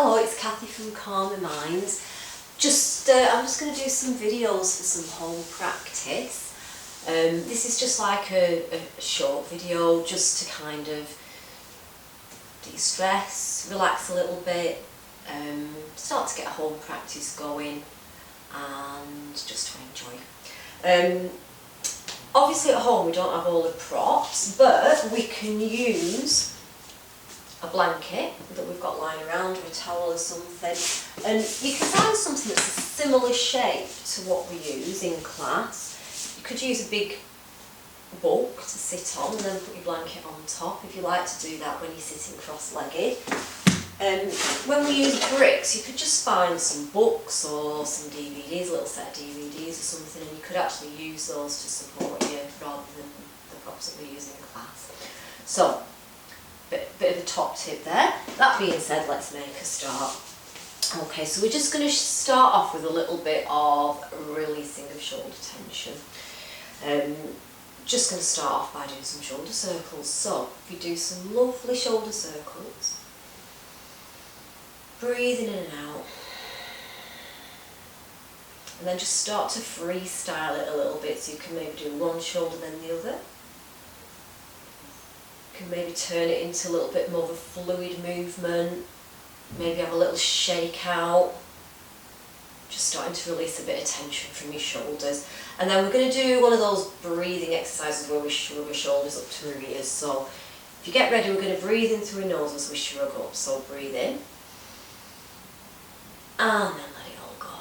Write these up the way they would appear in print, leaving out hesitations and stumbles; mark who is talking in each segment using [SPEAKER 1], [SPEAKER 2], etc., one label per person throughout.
[SPEAKER 1] Hello, it's Kathy from Calmer Minds. I'm just going to do some videos for some home practice. This is just like a short video just to kind of de-stress, relax a little bit, start to get a home practice going and just to enjoy. Obviously at home we don't have all the props, but we can use a blanket that we've got lying around, or a towel or something, and you can find something that's a similar shape to what we use in class. You could use a big bulk to sit on and then put your blanket on top if you like to do that when you're sitting cross-legged. When we use bricks, you could just find some books or some DVDs, a little set of DVDs or something, and you could actually use those to support you rather than the props that we use in class. So, bit of a top tip there. That being said, let's make a start. Okay, so we're just going to start off with a little bit of releasing of shoulder tension. Just going to start off by doing some shoulder circles. So, if you do some lovely shoulder circles, breathing in and out, and then just start to freestyle it a little bit, so you can maybe do one shoulder then the other. You can maybe turn it into a little bit more of a fluid movement, maybe have a little shake out, just starting to release a bit of tension from your shoulders. And then we're going to do one of those breathing exercises where we shrug our shoulders up to our ears. So if you get ready, we're going to breathe in through our nose as we shrug up. So breathe in, and then let it all go.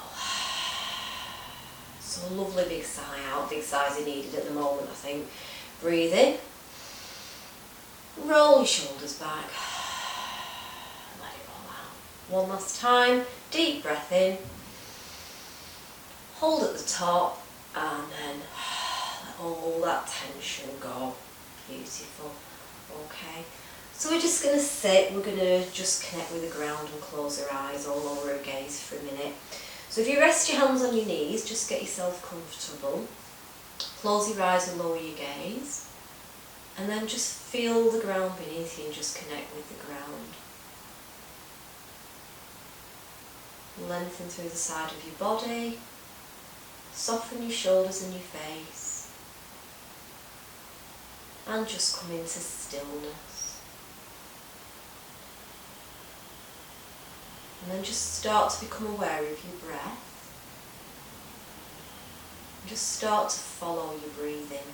[SPEAKER 1] So a lovely big sigh out, big sighs are needed at the moment, I think. Breathe in. Roll your shoulders back, let it roll out. One last time, deep breath in, hold at the top, and then let all that tension go. Beautiful. Okay, so we're just going to sit, we're going to just connect with the ground and close our eyes, all over our gaze for a minute. So if you rest your hands on your knees, just get yourself comfortable, close your eyes and lower your gaze. And then just feel the ground beneath you and just connect with the ground. Lengthen through the side of your body. Soften your shoulders and your face. And just come into stillness. And then just start to become aware of your breath. And just start to follow your breathing.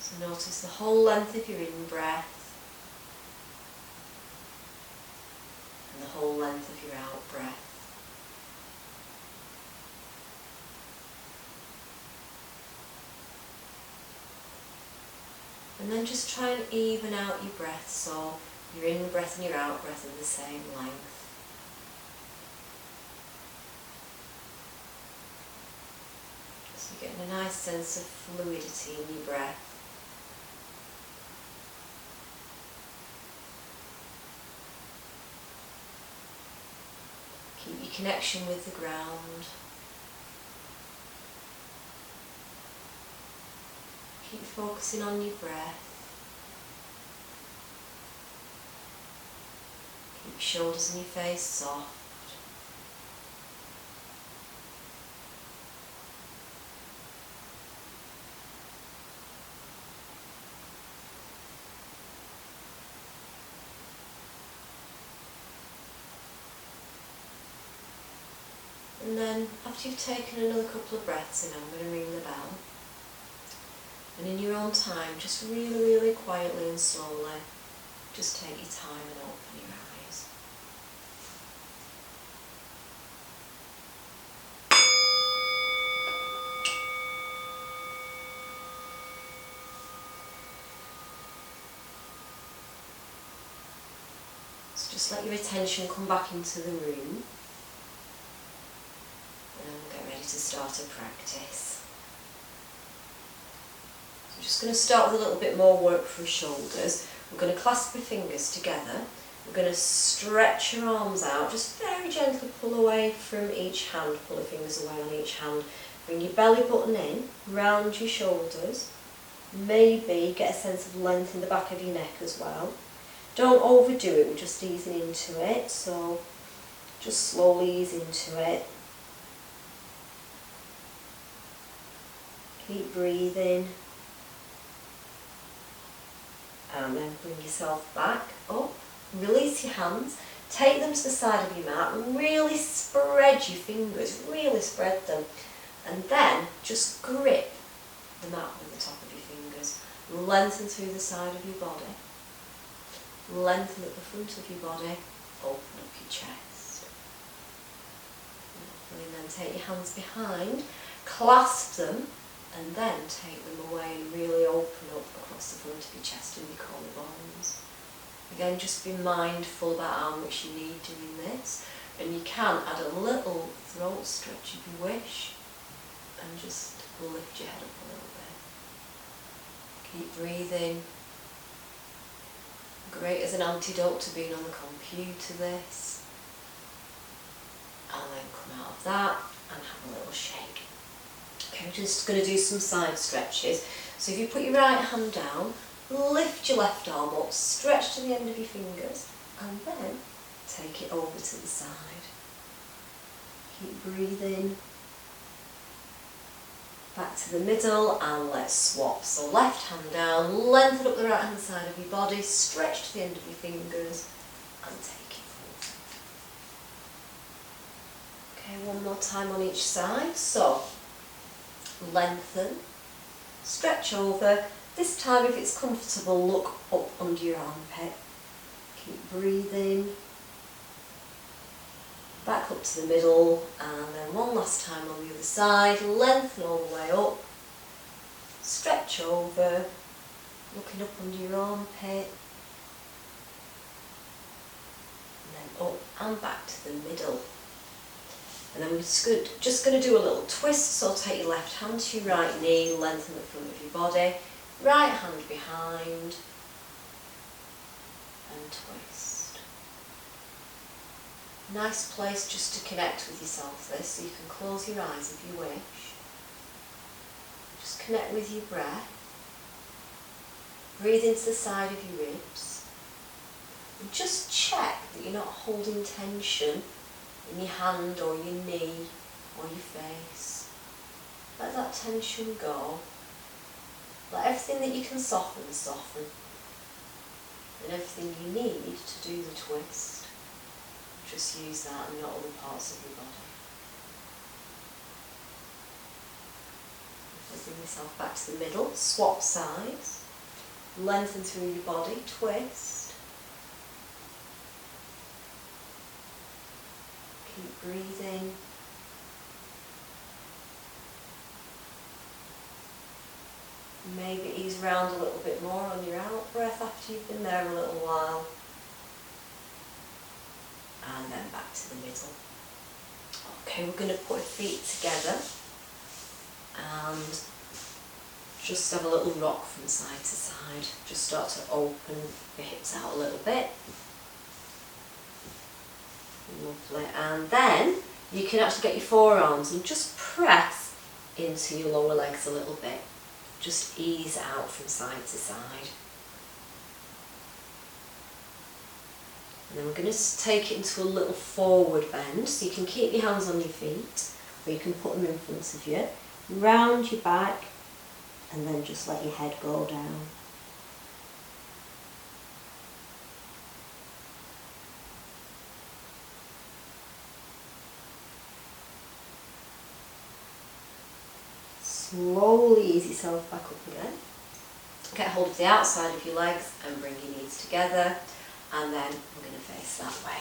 [SPEAKER 1] So notice the whole length of your in-breath and the whole length of your out-breath. And then just try and even out your breath so your in-breath and your out-breath are the same length. So you're getting a nice sense of fluidity in your breath. Keep your connection with the ground. Keep focusing on your breath. Keep your shoulders and your face soft. And then after you've taken another couple of breaths in, I'm going to ring the bell. And in your own time, just really, really quietly and slowly, just take your time and open your eyes. So just let your attention come back into the room. To start a practice. So I'm just going to start with a little bit more work for shoulders. We're going to clasp your fingers together. We're going to stretch your arms out, just very gently pull away from each hand, pull your fingers away on each hand. Bring your belly button in, round your shoulders, maybe get a sense of length in the back of your neck as well. Don't overdo it, we're just easing into it, so just slowly ease into it. Keep breathing. And then bring yourself back up. Release your hands. Take them to the side of your mat and really spread your fingers, really spread them. And then just grip the mat with the top of your fingers. Lengthen through the side of your body. Lengthen at the front of your body. Open up your chest. And then take your hands behind, clasp them, and then take them away and really open up across the front of your chest and your collarbones. Again, just be mindful about how much you need doing this, and you can add a little throat stretch if you wish, and just lift your head up a little bit. Keep breathing. Great as an antidote to being on the computer, this. And then come out of that and have a little shake. Okay, we're just going to do some side stretches. So if you put your right hand down, lift your left arm up, stretch to the end of your fingers, and then take it over to the side. Keep breathing. Back to the middle, and let's swap. So left hand down, lengthen up the right hand side of your body, stretch to the end of your fingers, and take it forward. Okay, one more time on each side. So lengthen, stretch over. This time, if it's comfortable, look up under your armpit. Keep breathing. Back up to the middle, and then one last time on the other side. Lengthen all the way up. Stretch over, looking up under your armpit. And then up and back to the middle. And then we're just going to do a little twist, so take your left hand to your right knee, lengthen the front of your body, right hand behind, and twist. Nice place just to connect with yourself this, so you can close your eyes if you wish. Just connect with your breath. Breathe into the side of your ribs. And just check that you're not holding tension in your hand or your knee or your face. Let that tension go. Let everything that you can soften, soften. And everything you need to do the twist, just use that and not other parts of your body. Bring yourself back to the middle, swap sides, lengthen through your body, twist. Keep breathing. Maybe ease round a little bit more on your out breath after you've been there a little while. And then back to the middle. Okay, we're going to put our feet together and just have a little rock from side to side. Just start to open your hips out a little bit. Lovely. And then you can actually get your forearms and just press into your lower legs a little bit. Just ease out from side to side. And then we're going to take it into a little forward bend, so you can keep your hands on your feet, or you can put them in front of you. Round your back, and then just let your head go down. Slowly ease yourself back up again. Get hold of the outside of your legs and bring your knees together, and then we're going to face that way.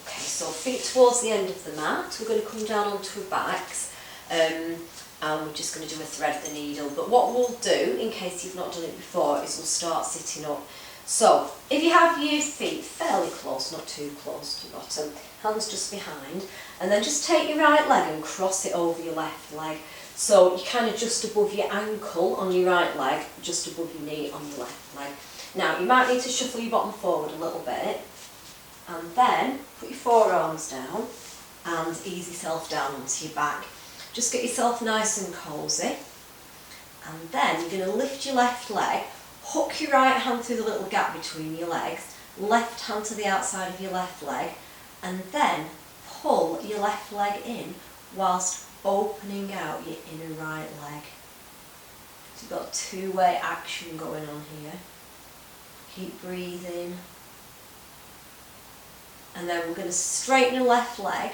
[SPEAKER 1] Okay, so feet towards the end of the mat. We're going to come down onto our backs, and we're just going to do a thread the needle. But what we'll do, in case you've not done it before, is we'll start sitting up. So if you have your feet fairly close, not too close to your bottom, hands just behind, and then just take your right leg and cross it over your left leg. So you're kind of just above your ankle on your right leg, just above your knee on your left leg. Now you might need to shuffle your bottom forward a little bit, and then put your forearms down and ease yourself down onto your back. Just get yourself nice and cosy, and then you're going to lift your left leg Hook your right hand through the little gap between your legs, left hand to the outside of your left leg, and then pull your left leg in whilst opening out your inner right leg. So you've got two-way action going on here. Keep breathing. And then we're going to straighten your left leg.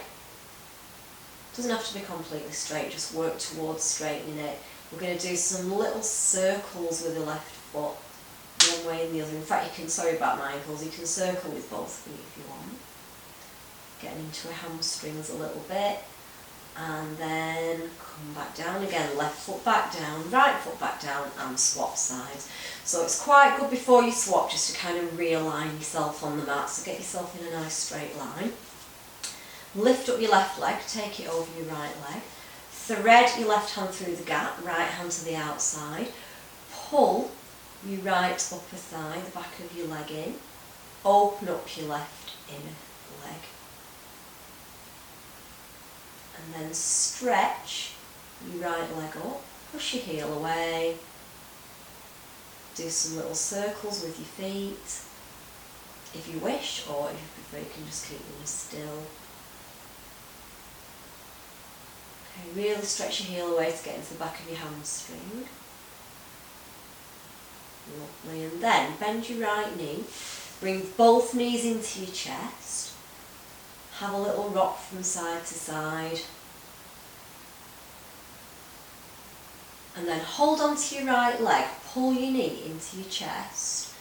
[SPEAKER 1] Doesn't have to be completely straight, just work towards straightening it. We're going to do some little circles with the left foot, one way and the other. In fact, you can, sorry about my ankles, you can circle with both feet if you want. Getting into your hamstrings a little bit. And then come back down again, left foot back down, right foot back down, and swap sides. So it's quite good before you swap just to kind of realign yourself on the mat, so get yourself in a nice straight line. Lift up your left leg, take it over your right leg. Thread your left hand through the gap, right hand to the outside. Pull your right upper thigh, the back of your leg in. Open up your left inner leg. And then stretch your right leg up, push your heel away. Do some little circles with your feet, if you wish, or if you prefer you can just keep them still. Okay, really stretch your heel away to get into the back of your hamstring. Lovely, and then bend your right knee, bring both knees into your chest, have a little rock from side to side. And then hold on to your right leg, pull your knee into your chest,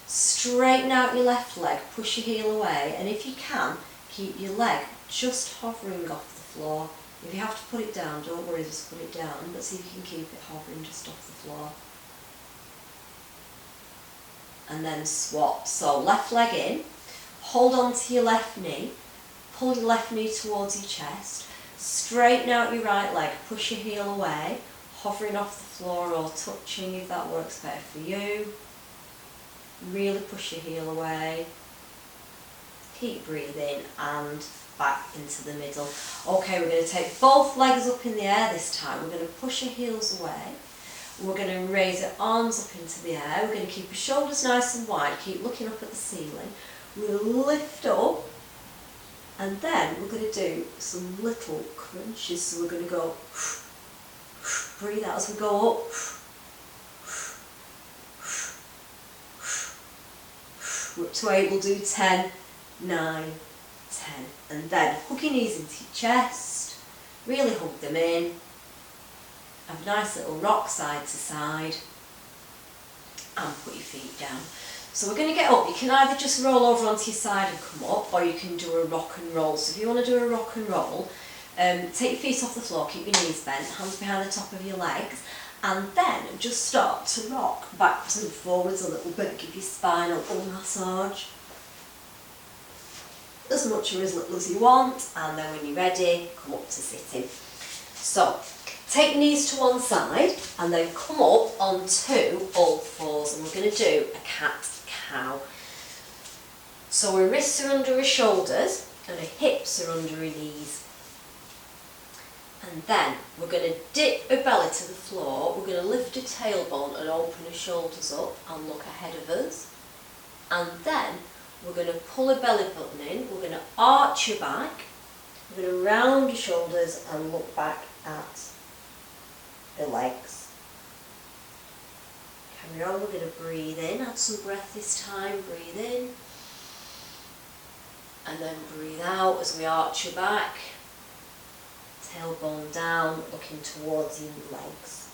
[SPEAKER 1] straighten out your left leg, push your heel away, and if you can, keep your leg just hovering off the floor. If you have to put it down, don't worry, just put it down, but see if you can keep it hovering just off the floor. And then swap. So left leg in, hold on to your left knee, pull your left knee towards your chest, straighten out your right leg, push your heel away, hovering off the floor or touching if that works better for you. Really push your heel away. Keep breathing and back into the middle. Okay, we're going to take both legs up in the air this time. We're going to push our heels away. We're going to raise our arms up into the air. We're going to keep our shoulders nice and wide. Keep looking up at the ceiling. We'll lift up. And then we're going to do some little crunches. So we're going to go, breathe out as we go up. We're up to 8, we'll do 10, 9, 10. And then hug your knees into your chest. Really hug them in. Have a nice little rock side to side. And put your feet down. So we're going to get up. You can either just roll over onto your side and come up, or you can do a rock and roll. So if you want to do a rock and roll, take your feet off the floor, keep your knees bent, hands behind the top of your legs, and then just start to rock backwards and forwards a little bit. Give your spine a little massage. As much or as little as you want, and then when you're ready, come up to sitting. So, take your knees to one side, and then come up onto all fours, and we're going to do a cat-cow. So our wrists are under our shoulders, and our hips are under our knees. And then we're going to dip our belly to the floor, we're going to lift our tailbone and open our shoulders up and look ahead of us. And then we're going to pull our belly button in, we're going to arch your back, we're going to round your shoulders and look back at the legs. Carry on, we're going to breathe in, add some breath this time, breathe in. And then breathe out as we arch your back. Tailbone down, looking towards your legs.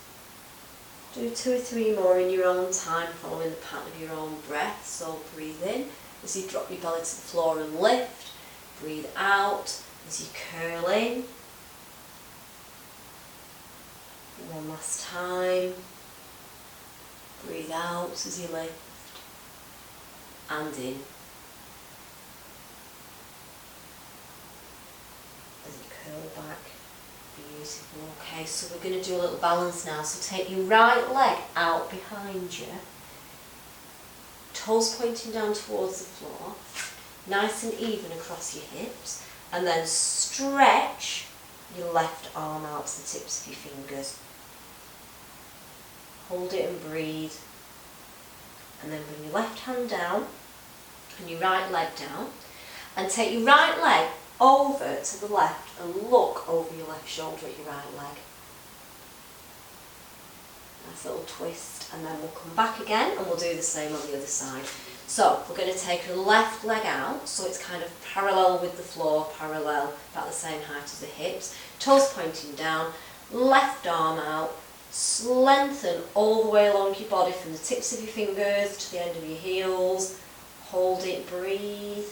[SPEAKER 1] Do 2 or 3 more in your own time, following the pattern of your own breath. So breathe in as you drop your belly to the floor and lift. Breathe out as you curl in. One last time. Breathe out as you lift. And in. As you curl back. Beautiful. Okay, so we're going to do a little balance now. So take your right leg out behind you. Toes pointing down towards the floor. Nice and even across your hips. And then stretch your left arm out to the tips of your fingers. Hold it and breathe. And then bring your left hand down and your right leg down. And take your right leg over to the left and look over your left shoulder at your right leg. Nice little twist, and then we'll come back again and we'll do the same on the other side. So we're going to take the left leg out so it's kind of parallel with the floor, parallel, about the same height as the hips, toes pointing down, left arm out, lengthen all the way along your body from the tips of your fingers to the end of your heels, hold it, breathe,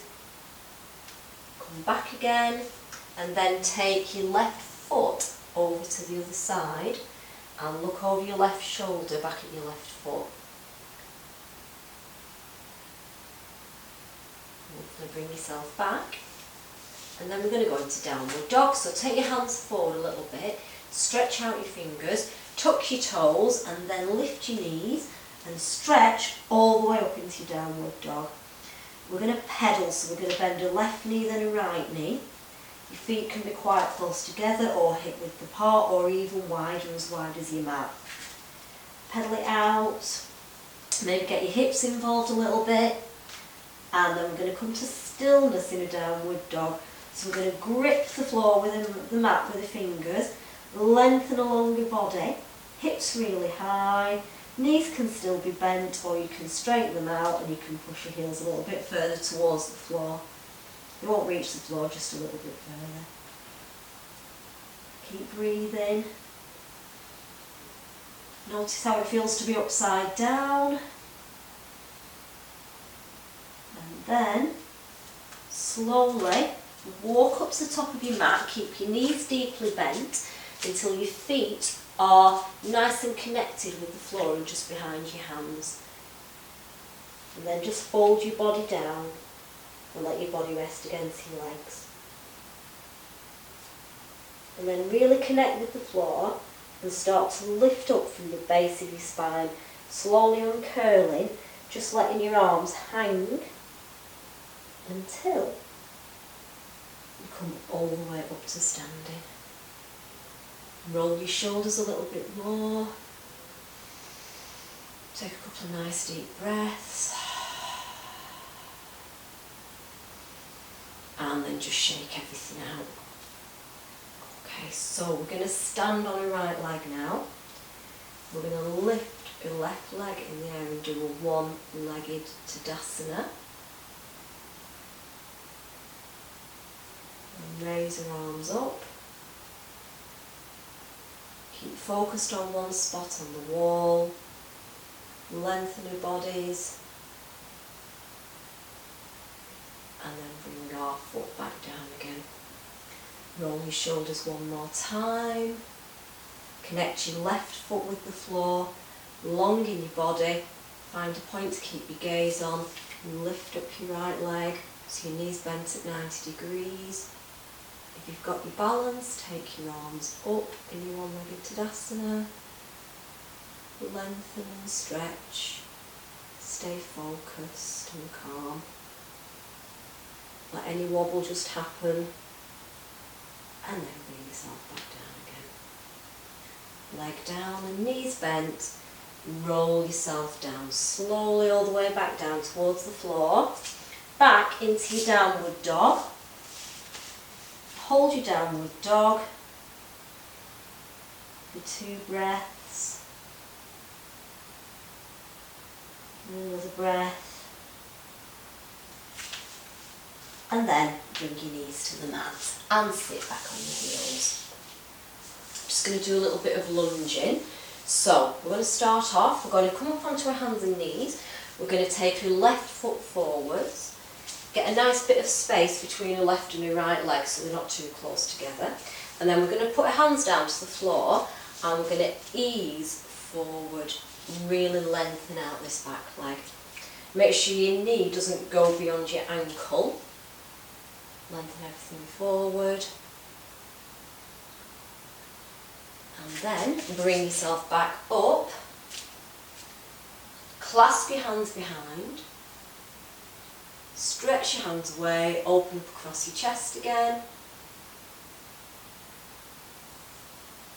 [SPEAKER 1] come back again, and then take your left foot over to the other side and look over your left shoulder back at your left foot. You're going to bring yourself back, and then we're going to go into downward dog. So take your hands forward a little bit, stretch out your fingers, tuck your toes, and then lift your knees and stretch all the way up into your downward dog. We're going to pedal, so we're going to bend a left knee then a right knee. Your feet can be quite close together or hip width apart or even wider, as wide as your mat. Pedal it out, maybe get your hips involved a little bit, and then we're going to come to stillness in a downward dog. So we're going to grip the floor with the mat with the fingers, lengthen along your body, hips really high, knees can still be bent, or you can straighten them out and you can push your heels a little bit further towards the floor. You won't reach the floor, just a little bit further. Keep breathing. Notice how it feels to be upside down. And then, slowly, walk up to the top of your mat, keep your knees deeply bent until your feet are nice and connected with the floor and just behind your hands. And then just fold your body down and let your body rest against your legs. And then really connect with the floor and start to lift up from the base of your spine, slowly uncurling, just letting your arms hang until you come all the way up to standing. Roll your shoulders a little bit more. Take a couple of nice deep breaths. And then just shake everything out. Okay, so we're going to stand on a right leg now. We're going to lift your left leg in the air and do a one-legged Tadasana. And raise your arms up. Keep focused on one spot on the wall. Lengthen your bodies. And then bring our foot back down again. Roll your shoulders one more time. Connect your left foot with the floor. Long in your body. Find a point to keep your gaze on. Lift up your right leg so your knees bent at 90 degrees. If you've got your balance, take your arms up in your one-legged Tadasana. Lengthen and stretch. Stay focused and calm. Let any wobble just happen. And then bring yourself back down again. Leg down and knees bent. Roll yourself down slowly all the way back down towards the floor. Back into your downward dog. Hold your downward dog for 2 breaths. Another breath. And then bring your knees to the mat and sit back on your heels. Just going to do a little bit of lunging. So we're going to start off, we're going to come up onto our hands and knees. We're going to take your left foot forwards. Get a nice bit of space between your left and your right leg so they're not too close together. And then we're going to put our hands down to the floor and we're going to ease forward, really lengthen out this back leg. Make sure your knee doesn't go beyond your ankle. Lengthen everything forward. And then bring yourself back up. Clasp your hands behind. Stretch your hands away, open up across your chest again.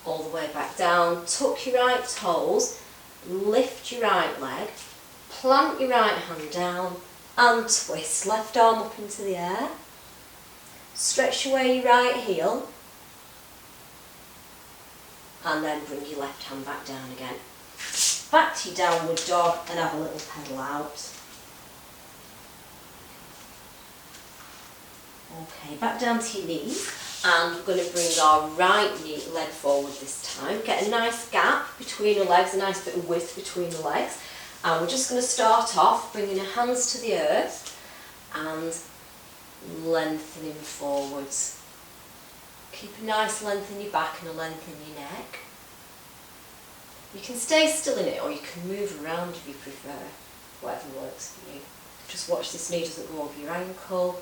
[SPEAKER 1] All the way back down. Tuck your right toes, lift your right leg, plant your right hand down and twist. Left arm up into the air. Stretch away your right heel. And then bring your left hand back down again. Back to your downward dog and have a little pedal out. Okay, back down to your knees, and we're going to bring our right knee leg forward this time. Get a nice gap between the legs, a nice bit of width between the legs. And we're just going to start off bringing your hands to the earth and lengthening forwards. Keep a nice length in your back and a length in your neck. You can stay still in it or you can move around if you prefer, whatever works for you. Just watch this knee doesn't go over your ankle.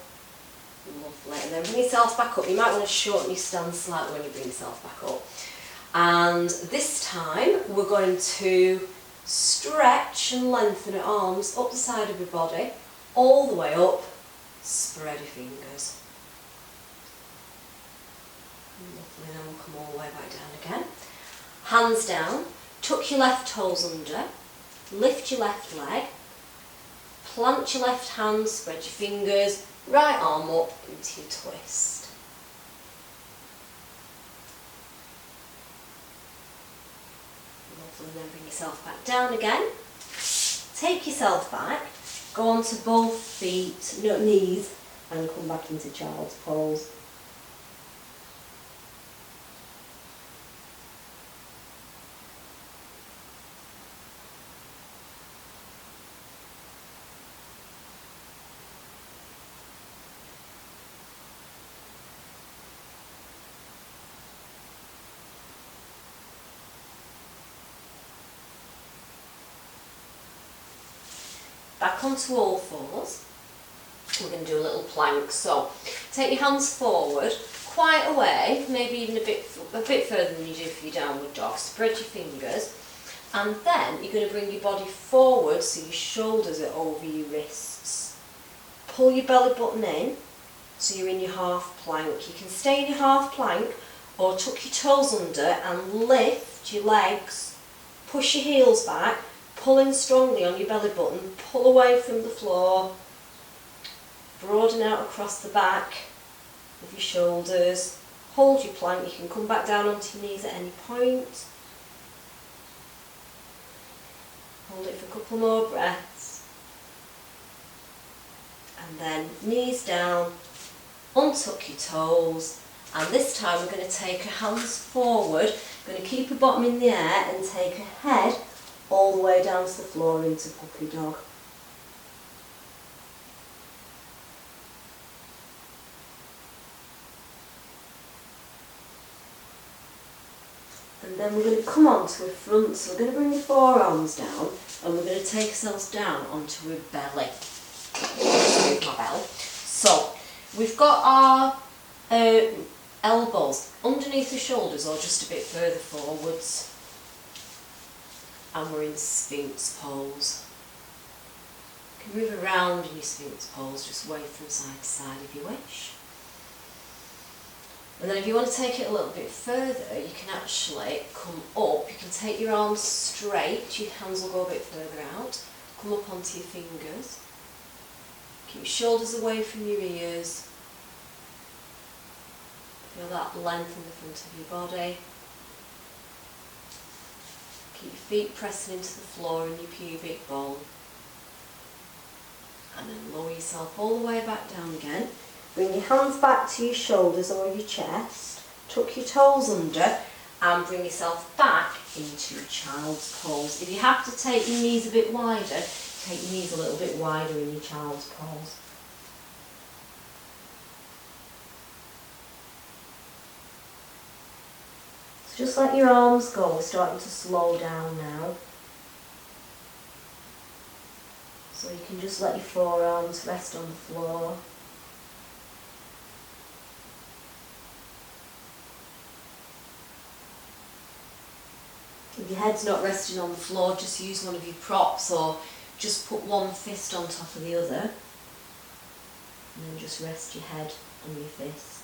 [SPEAKER 1] Lovely. And then bring yourself back up. You might want to shorten your stance slightly when you bring yourself back up. And this time we're going to stretch and lengthen your arms up the side of your body, all the way up. Spread your fingers. Lovely. Then we'll come all the way back down again. Hands down. Tuck your left toes under. Lift your left leg. Plant your left hand. Spread your fingers. Right arm up into your twist. Lovely, then bring yourself back down again. Take yourself back, go onto both feet, no knees, and come back into child's pose. Back onto all fours. We're going to do a little plank. So take your hands forward, quite away, maybe even a bit further than you do for your downward dog. Spread your fingers, and then you're going to bring your body forward so your shoulders are over your wrists. Pull your belly button in so you're in your half plank. You can stay in your half plank or tuck your toes under and lift your legs. Push your heels back. Pull in strongly on your belly button, pull away from the floor, broaden out across the back of your shoulders, hold your plank, you can come back down onto your knees at any point. Hold it for a couple more breaths. And then knees down, untuck your toes, and this time we're going to take our hands forward, we're going to keep a bottom in the air and take a head all the way down to the floor into puppy dog. And then we're going to come onto a front, so we're going to bring the forearms down and we're going to take ourselves down onto a belly. Move my belly. So we've got our elbows underneath the shoulders or just a bit further forwards. And we're in Sphinx pose. You can move around in your Sphinx pose, just wave from side to side if you wish. And then if you want to take it a little bit further, you can actually come up, you can take your arms straight, your hands will go a bit further out, come up onto your fingers, keep your shoulders away from your ears, feel that length in the front of your body. Keep your feet pressing into the floor in your pubic bone. And then lower yourself all the way back down again. Bring your hands back to your shoulders or your chest. Tuck your toes under and bring yourself back into child's pose. If you have to take your knees a bit wider, take your knees a little bit wider in your child's pose. Just let your arms go, we're starting to slow down now. So you can just let your forearms rest on the floor. If your head's not resting on the floor, just use one of your props or just put one fist on top of the other. And then just rest your head on your fists.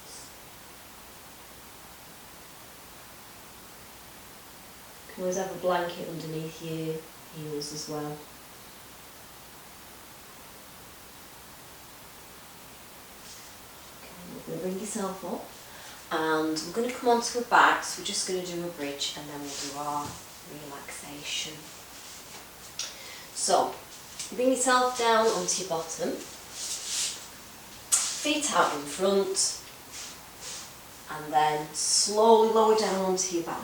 [SPEAKER 1] You can always have a blanket underneath your heels as well. bring yourself up, and we're going to come onto a back, so we're just going to do a bridge and then we'll do our relaxation. So, bring yourself down onto your bottom, feet out in front, and then slowly lower down onto your back.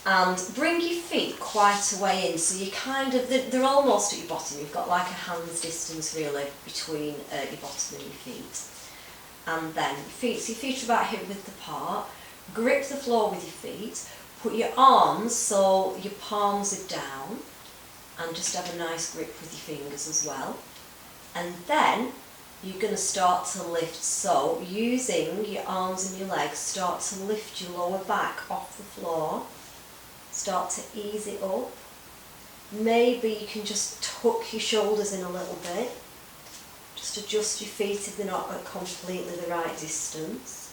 [SPEAKER 1] And bring your feet quite a way in, so you kind of, they're almost at your bottom. You've got like a hand's distance really between your bottom and your feet. And then so your feet are about hip width apart. Grip the floor with your feet. Put your arms so your palms are down, and just have a nice grip with your fingers as well. And then you're going to start to lift. So using your arms and your legs, start to lift your lower back off the floor. Start to ease it up. Maybe you can just tuck your shoulders in a little bit. Just adjust your feet if they're not at completely the right distance.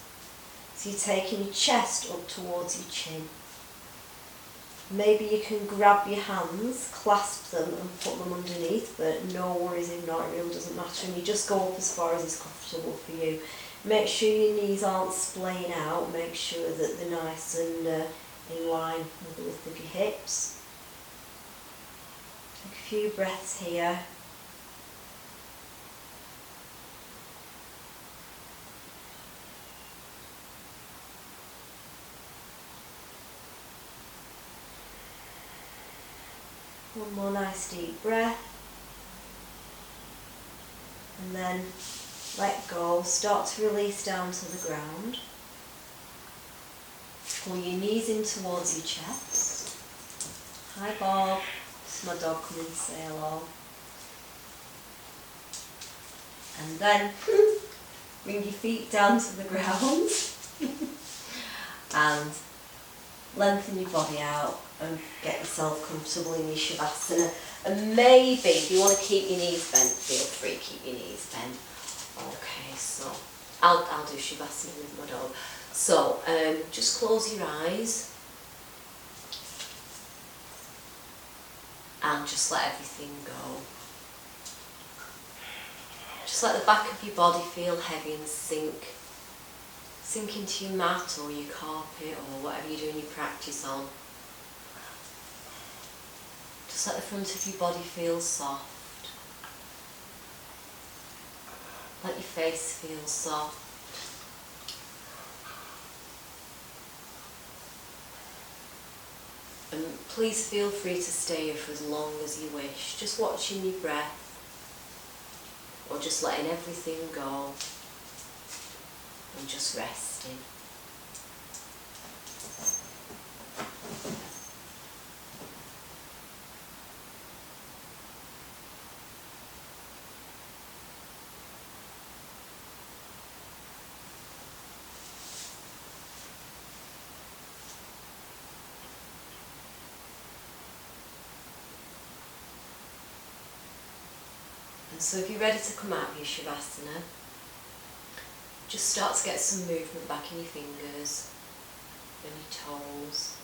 [SPEAKER 1] So you're taking your chest up towards your chin. Maybe you can grab your hands, clasp them and put them underneath, but no worries if not, it really doesn't matter. And you just go up as far as is comfortable for you. Make sure your knees aren't splaying out. Make sure that they're nice and in line with the width of your hips. Take a few breaths here. One more nice deep breath. And then let go. Start to release down to the ground. Pull your knees in towards your chest. Hi Bob, it's my dog coming to say hello. And then bring your feet down to the ground and lengthen your body out and get yourself comfortable in your Shavasana. And maybe if you want to keep your knees bent, feel free to keep your knees bent. Okay, so I'll do Shavasana with my dog. So, just close your eyes and just let everything go. Just let the back of your body feel heavy and sink into your mat or your carpet or whatever you're doing your practice on. Just let the front of your body feel soft. Let your face feel soft. And please feel free to stay here for as long as you wish, just watching your breath or just letting everything go and just resting. So if you're ready to come out of your Shavasana, just start to get some movement back in your fingers and your toes.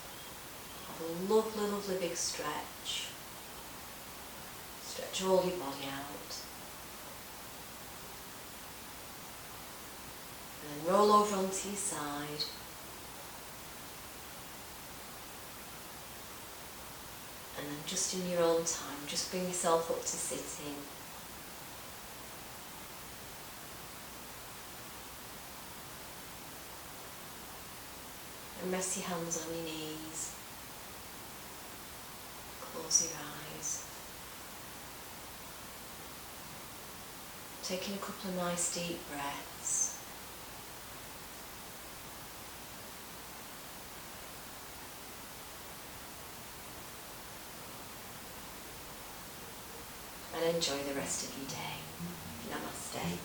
[SPEAKER 1] Have a lovely, lovely big stretch. Stretch all your body out. And then roll over onto your side. And then just in your own time, just bring yourself up to sitting. And rest your hands on your knees. Close your eyes. Taking a couple of nice deep breaths. And enjoy the rest of your day. Namaste.